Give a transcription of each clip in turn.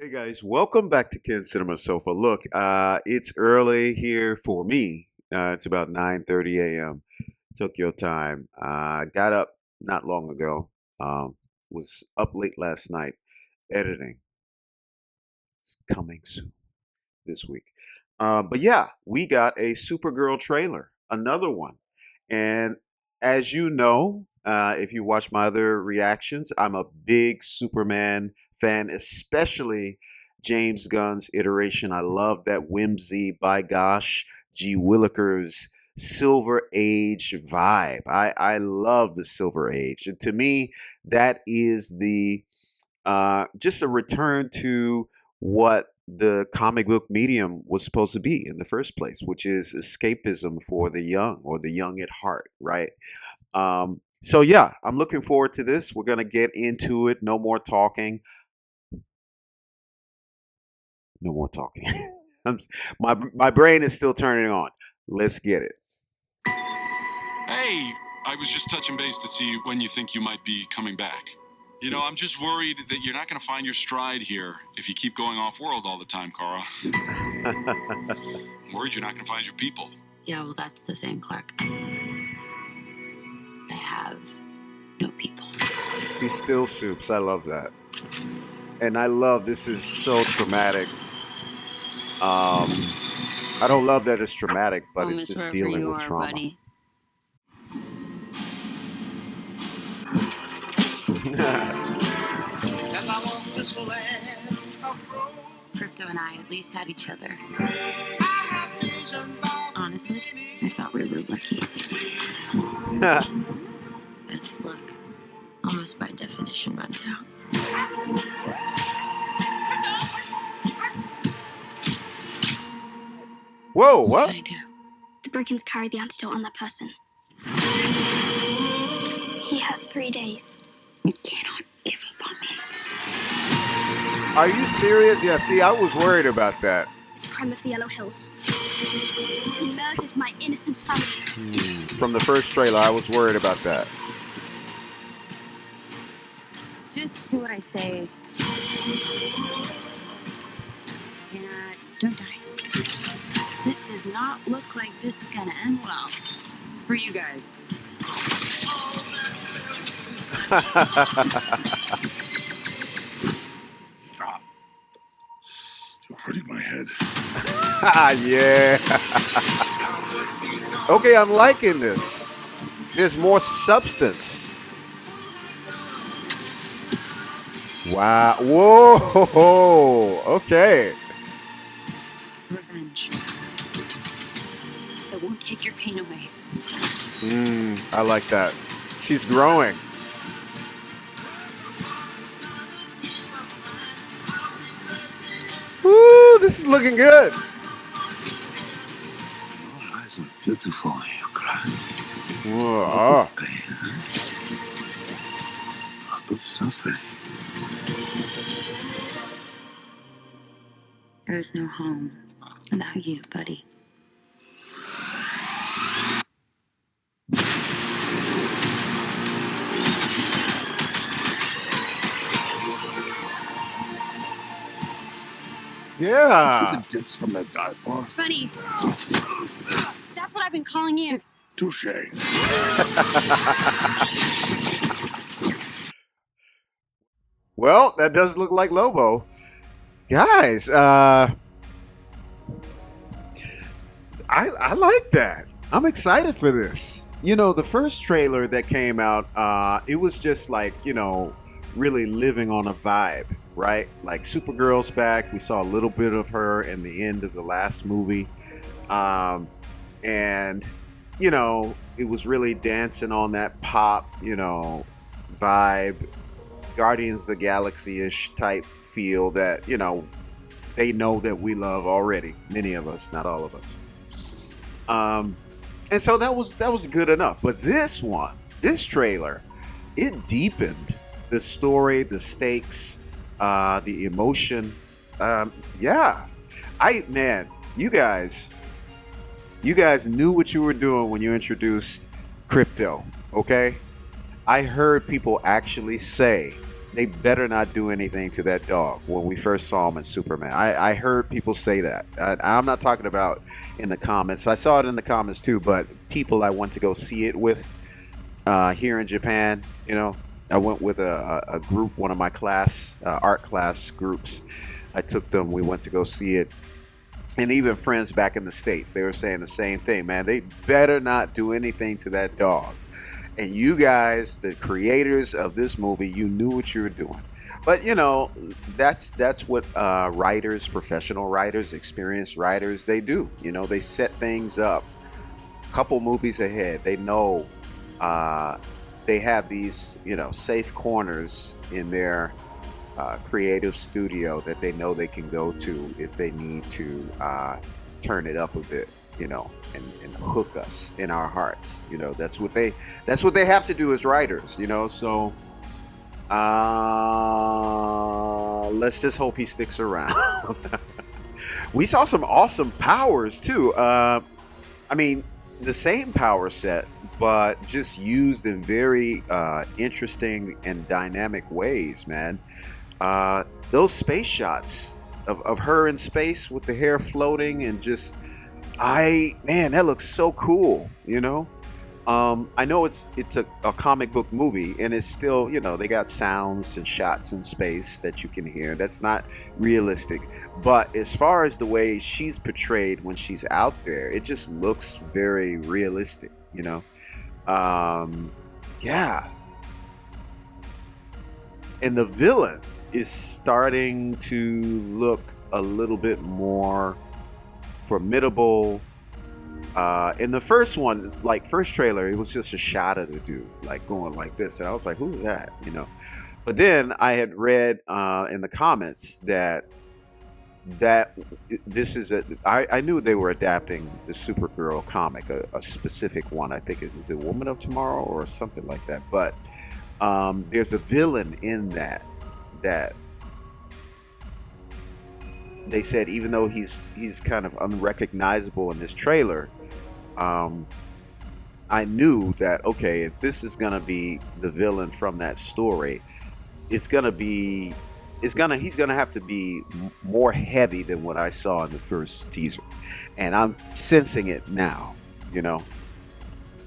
Hey guys, welcome back to Ken Cinema Sofa. Look, it's early here for me. It's about 9:30 a.m. Tokyo time. Got up not long ago. Was up late last night editing. It's coming soon this week. But yeah, we got a Supergirl trailer, another one. And as you know, if you watch my other reactions, I'm a big Superman fan, especially James Gunn's iteration. I love that whimsy, by gosh, G. Willikers Silver Age vibe. I love the Silver Age. And to me, that is the just a return to what the comic book medium was supposed to be in the first place, which is escapism for the young or the young at heart, right? So yeah, I'm looking forward to this. We're gonna get into it. No more talking. No more talking. My brain is still turning on. Let's get it. Hey, I was just touching base to see when you think you might be coming back. You know, I'm just worried that you're not going to find your stride here if you keep going off-world all the time, Kara. I'm worried you're not going to find your people. Yeah, well, that's the thing, Clark. I have no people. He still soups. I love that. And I love this is so traumatic. I don't love that it's traumatic, but it's just dealing with trauma. Buddy. Krypto and I at least had each other. Honestly, I thought we were lucky. But luck, almost by definition, runs out. Whoa, what? What did I do? The Brickens carry the antidote on that person. He has 3 days. You cannot give up on me. Are you serious? Yeah, see, I was worried about that. It's a crime of the Yellow Hills. He murdered my innocent family. From the first trailer, I was worried about that. Just do what I say. And don't die. This does not look like this is gonna end well for you guys. Stop. You're hurting my head. Yeah. Okay, I'm liking this. There's more substance. Wow. Whoa. Okay. Revenge. It won't take your pain away. I like that. She's growing. Woo, this is looking good. Your eyes are beautiful when you cry. Whoa, Lot of pain, huh? Lot of suffering. There's no home without you, buddy. Yeah. The dips from that dive bar. Buddy, that's what I've been calling you. Touche. Well, that does look like Lobo. Guys, I like that. I'm excited for this. You know, the first trailer that came out, it was just like, you know, really living on a vibe, right? Like Supergirl's back. We saw a little bit of her in the end of the last movie. And, you know, it was really dancing on that pop, you know, vibe, Guardians of the Galaxy-ish type feel that, you know, they know that we love already. Many of us, not all of us. And so that was good enough. But this one, this trailer, it deepened the story, the stakes, the emotion. Yeah, man, you guys knew what you were doing when you introduced Krypto. Okay, I heard people actually say they better not do anything to that dog when we first saw him in Superman. I heard people say that. I'm not talking about in the comments. I saw it in the comments too, but people I went to go see it with here in Japan, I went with a group, one of my class, art class groups. I took them, we went to go see it. And even friends back in the States, they were saying the same thing, man. They better not do anything to that dog. And you guys, the creators of this movie, you knew what you were doing. But that's what writers, professional writers, experienced writers, they do. They set things up a couple movies ahead. They know they have these safe corners in their creative studio that they know they can go to if they need to turn it up a bit, and hook us in our hearts. That's what they have to do as writers. So let's just hope he sticks around. We saw some awesome powers too. I mean, the same power set, but just used in very interesting and dynamic ways, man. Those space shots of her in space with the hair floating and just, that looks so cool, I know it's a comic book movie, and it's still, they got sounds and shots in space that you can hear. That's not realistic. But as far as the way she's portrayed when she's out there, it just looks very realistic, yeah. And the villain is starting to look a little bit more formidable. In the first one, first trailer, it was just a shot of the dude going like this, and I was like, who's that? But then I had read in the comments that this is I knew they were adapting the Supergirl comic, a specific one. I think is it Woman of Tomorrow or something like that. But there's a villain in that they said, even though he's kind of unrecognizable in this trailer, I knew that, okay, if this is gonna be the villain from that story, he's gonna have to be more heavy than what I saw in the first teaser, and I'm sensing it now.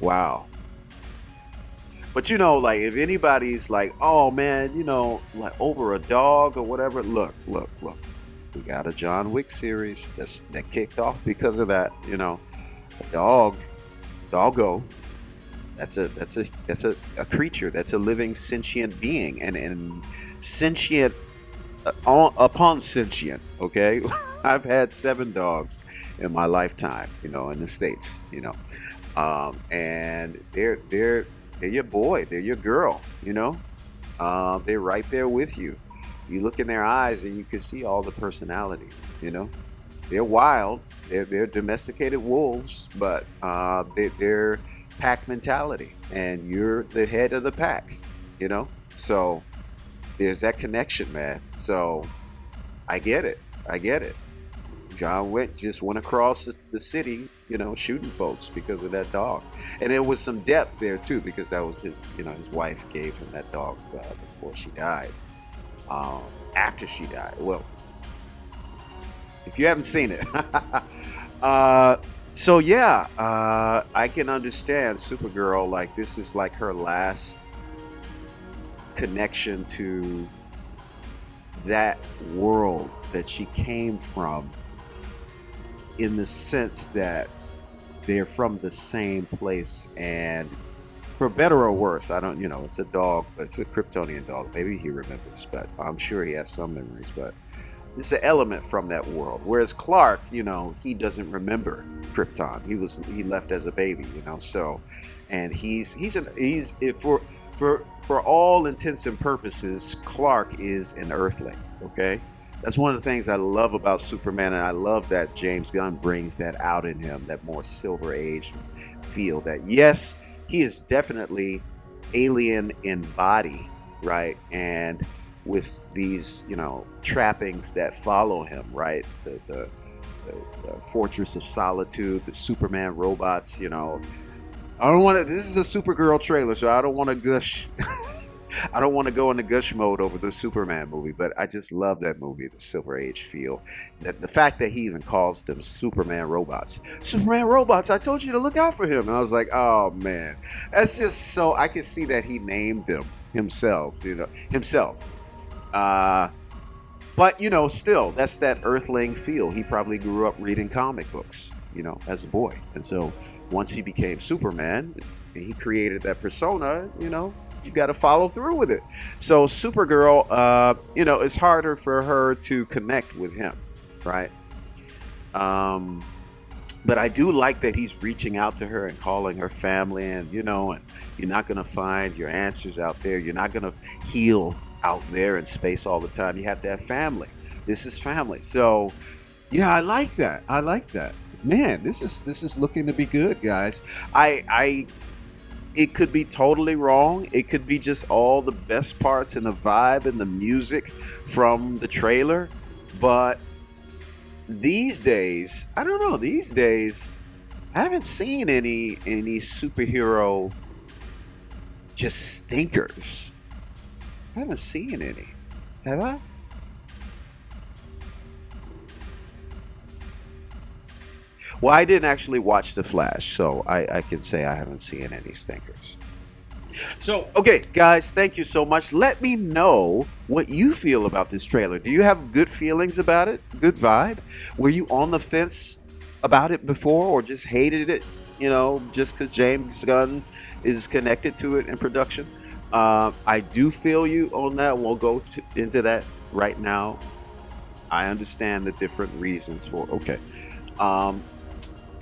Wow. But if anybody's like, oh man, over a dog or whatever, look. We got a John Wick series that kicked off because of that. Doggo. That's a creature. That's a living sentient being, and sentient upon sentient. Okay, I've had 7 dogs in my lifetime. In the States. And they're your boy. They're your girl. They're right there with you. You look in their eyes and you can see all the personality. They're wild. They're domesticated wolves, but they're pack mentality, and you're the head of the pack. So there's that connection, man. So I get it. John Wick just went across the city, shooting folks because of that dog, and there was some depth there too, because that was his wife gave him that dog before she died. After she died, well, if you haven't seen it, so yeah, I can understand Supergirl. This is her last connection to that world that she came from, in the sense that they're from the same place, and for better or worse, I don't, it's a dog, but it's a Kryptonian dog. Maybe he remembers, but I'm sure he has some memories, but it's an element from that world. Whereas Clark, he doesn't remember Krypton. He left as a baby, so, and for all intents and purposes, Clark is an Earthling, okay? That's one of the things I love about Superman, and I love that James Gunn brings that out in him, that more Silver Age feel, that yes, he is definitely alien in body, right? And with these, trappings that follow him, right? The Fortress of Solitude, the Superman robots, I don't want to, this is a Supergirl trailer, so I don't want to gush I don't want to go into gush mode over the Superman movie, but I just love that movie, the Silver Age feel. That the fact that he even calls them Superman robots. Superman robots, I told you to look out for him. And I was like, oh man, that's just so, I can see that he named them himself, himself. But, still, that's that Earthling feel. He probably grew up reading comic books, as a boy. And so once he became Superman, he created that persona, you got to follow through with it. So Supergirl, it's harder for her to connect with him, right? But I do like that he's reaching out to her and calling her family, and and you're not going to find your answers out there. You're not going to heal out there in space all the time. You have to have family. This is family. So yeah, I like that. Man, this is looking to be good, guys. It could be totally wrong. It could be just all the best parts and the vibe and the music from the trailer. But these days, I don't know. These days, I haven't seen any superhero just stinkers. I haven't seen any. Have I? Well, I didn't actually watch The Flash, so I can say I haven't seen any stinkers. So, okay, guys, thank you so much. Let me know what you feel about this trailer. Do you have good feelings about it? Good vibe? Were you on the fence about it before, or just hated it, just because James Gunn is connected to it in production? I do feel you on that. We'll go into that right now. I understand the different reasons for okay.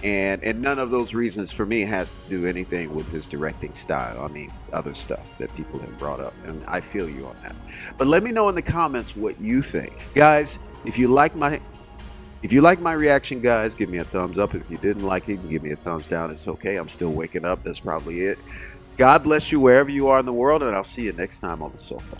And none of those reasons for me has to do anything with his directing style. I mean, other stuff that people have brought up, and I feel you on that. But let me know in the comments what you think, guys. If you like my reaction, guys, give me a thumbs up. If you didn't like it, give me a thumbs down. It's okay. I'm still waking up. That's probably it. God bless you wherever you are in the world, and I'll see you next time on the sofa.